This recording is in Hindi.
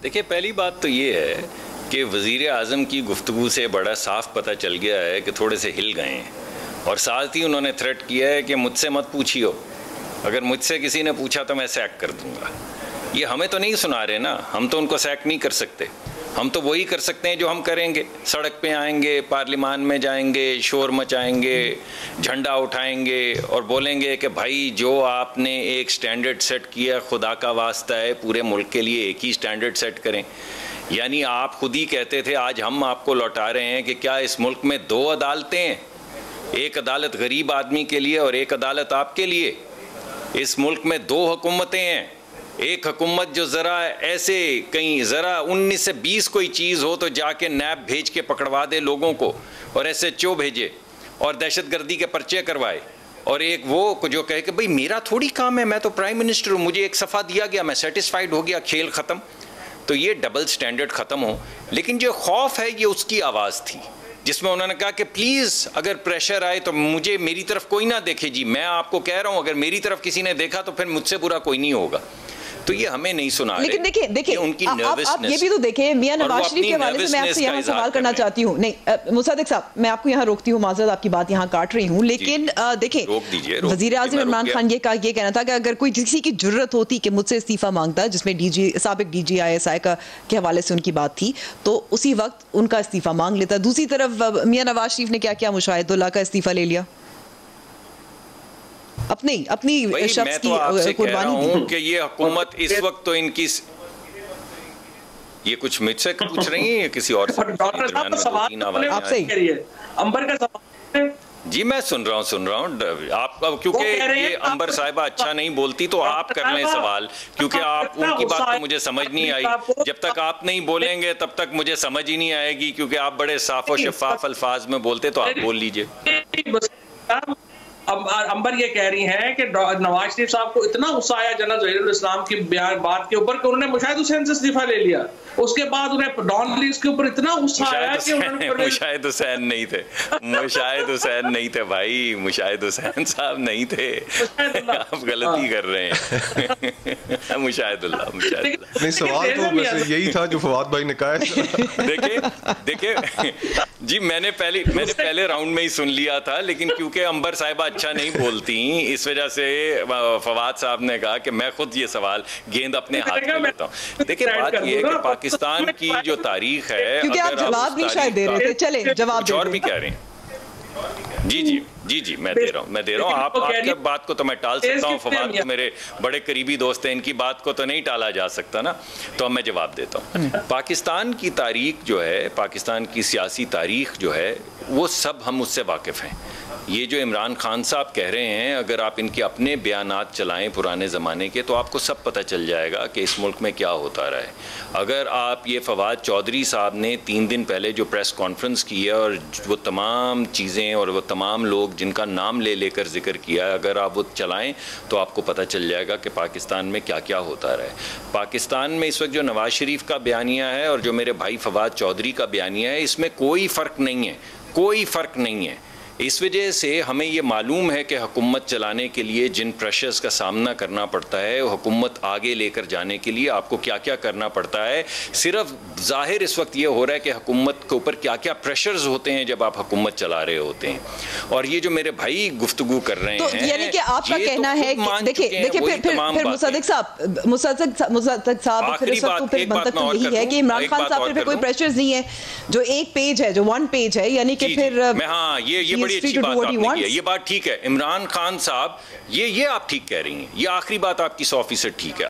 देखिए, पहली बात तो ये है कि वज़ीर आज़म की गुफ्तगू से बड़ा साफ पता चल गया है कि थोड़े से हिल गए हैं, और साथ ही उन्होंने थ्रेट किया है कि मुझसे मत पूछियो, अगर मुझसे किसी ने पूछा तो मैं सैक कर दूंगा। ये हमें तो नहीं सुना रहे ना, हम तो उनको सैक नहीं कर सकते। हम तो वही कर सकते हैं जो हम करेंगे, सड़क पे आएंगे, पार्लियामान में जाएंगे, शोर मचाएंगे, झंडा उठाएंगे और बोलेंगे कि भाई जो आपने एक स्टैंडर्ड सेट किया, खुदा का वास्ता है पूरे मुल्क के लिए एक ही स्टैंडर्ड सेट करें। यानी आप खुद ही कहते थे, आज हम आपको लौटा रहे हैं कि क्या इस मुल्क में दो अदालतें हैं, एक अदालत गरीब आदमी के लिए और एक अदालत आपके लिए। इस मुल्क में दो हुकूमतें हैं, एक हुकूमत जो ज़रा ऐसे कहीं ज़रा 19 से 20 कोई चीज़ हो तो जाके नैब भेज के पकड़वा दे लोगों को और SHO भेजे और दहशतगर्दी के पर्चे करवाए, और एक वो जो कहे कि भाई मेरा थोड़ी काम है, मैं तो प्राइम मिनिस्टर हूँ, मुझे एक सफ़ा दिया गया, मैं सेटिस्फाइड हो गया, खेल ख़त्म। तो ये डबल स्टैंडर्ड ख़त्म हो। लेकिन जो खौफ है ये उसकी आवाज़ थी जिसमें उन्होंने कहा कि प्लीज़ अगर प्रेशर आए तो मुझे, मेरी तरफ कोई ना देखे जी, मैं आपको कह रहा हूँ अगर मेरी तरफ किसी ने देखा तो फिर मुझसे बुरा कोई नहीं होगा। तो ये हमें नहीं सुना। लेकिन देखिए उनकी आप ये भी तो देखें, मियां नवाज शरीफ के हवाले से मैं आपसे यहाँ सवाल करना चाहती हूँ। नहीं मुसद्दिक साहब, मैं आपको यहाँ रोकती हूँ, माजरत आपकी बात यहाँ काट रही हूँ, लेकिन देखें, वज़ीर आज़म इमरान खान ये कहना था कि अगर कोई किसी की जरूरत होती कि मुझसे इस्तीफा मांगता, जिसमें साबिक DG ISI के हवाले से उनकी बात थी, तो उसी वक्त उनका इस्तीफा मांग लेता। दूसरी तरफ मियां नवाज शरीफ ने क्या किया, मुशाहिदुल्लाह का इस्तीफा ले लिया, अपनी शख्स की कुर्बानी दी कि ये हुकूमत इस वक्त तो इनकी, ये कुछ मुझसे पूछ रही है या किसी और से? डॉक्टर साहब सवाल आपसे ही है, अंबर का सवाल। जी मैं सुन रहा हूँ आप, क्योंकि ये अंबर साहिबा अच्छा नहीं बोलती तो आप कर लें सवाल, क्योंकि आप उनकी बात तो मुझे समझ नहीं आई। जब तक आप नहीं बोलेंगे तब तक मुझे समझ ही नहीं आएगी, क्योंकि आप बड़े साफ और शफाफ अल्फाज में बोलते, तो आप बोल लीजिए। अंबर ये कह रही हैं कि नवाज शरीफ साहब को इतना गुस्सा आया जनाब ज़हीरुल इस्लाम की बात के ऊपर कि उन्होंने मुशाहिद हुसैन से इस्तीफा ले लिया। उसके बाद उन्हें डॉन लीज के ऊपर इतना गुस्सा आया कि मुशाहिद हुसैन नहीं थे, मुशाहिद हुसैन नहीं थे भाई, मुशाहिद हुसैन साहब नहीं थे, आप गलती कर रहे हैं। मुशाहिदुल्लाह नहीं, सवाल तो वैसे यही था जो फवाद भाई ने कहा। देखिए जी, मैंने पहले राउंड में ही सुन लिया था, लेकिन क्योंकि अंबर साहिबा अच्छा नहीं बोलती, इस वजह से फवाद साहब ने कहा कि मैं खुद ये सवाल गेंद अपने हाथ में लेता हूँ। देखिए बात ये है कि पाकिस्तान की जो तारीख है, क्योंकि आप जवाब नहीं शायद दे रहे थे, चले जवाब और भी कह रहे हैं। जी मैं दे रहा हूँ आपकी बात को तो मैं टाल सकता हूँ, फवाद तो मेरे बड़े करीबी दोस्त हैं, इनकी बात को तो नहीं टाला जा सकता ना, तो मैं जवाब देता हूँ। पाकिस्तान की तारीख जो है, पाकिस्तान की सियासी तारीख जो है, वो सब हम उससे वाकिफ़ हैं। ये जो इमरान खान साहब कह रहे हैं, अगर आप इनके अपने बयानात चलाएं पुराने ज़माने के, तो आपको सब पता चल जाएगा कि इस मुल्क में क्या होता रहा है। अगर आप ये फवाद चौधरी साहब ने 3 दिन पहले जो प्रेस कॉन्फ्रेंस की है और वो तमाम चीज़ें और वो तमाम लोग जिनका नाम ले लेकर जिक्र किया, अगर आप वो चलाएं तो आपको पता चल जाएगा कि पाकिस्तान में क्या क्या होता रहा है। पाकिस्तान में इस वक्त जो नवाज शरीफ का बयानिया है और जो मेरे भाई फवाद चौधरी का बयानिया है, इसमें कोई फ़र्क नहीं है, कोई फ़र्क नहीं है। इस वजह से हमें ये मालूम है कि हुकूमत चलाने के लिए जिन प्रेशर्स का सामना करना पड़ता है, हुकूमत आगे लेकर जाने के लिए आपको क्या क्या करना पड़ता है। सिर्फ ज़ाहिर इस वक्त ये हो रहा है कि हुकूमत के ऊपर क्या क्या प्रेशर्स होते हैं जब आप हुकूमत चला रहे होते हैं, और ये जो मेरे भाई गुफ्तगू कर रहे हैं, तो यानी कि आपका कहना है कि देखिए फिर मुसद्दिक साहब फिर मंतक यही है कि इमरान खान साहब पे कोई प्रेशर्स नहीं है, जो एक पेज है, जो 1 पेज है, यानी कि फिर हाँ ये बड़ी अच्छी बात आपने की है, ये बात ठीक है। इमरान खान साहब, ये आप ठीक कह रही हैं, ये आखिरी बात आपकी 100% ठीक है।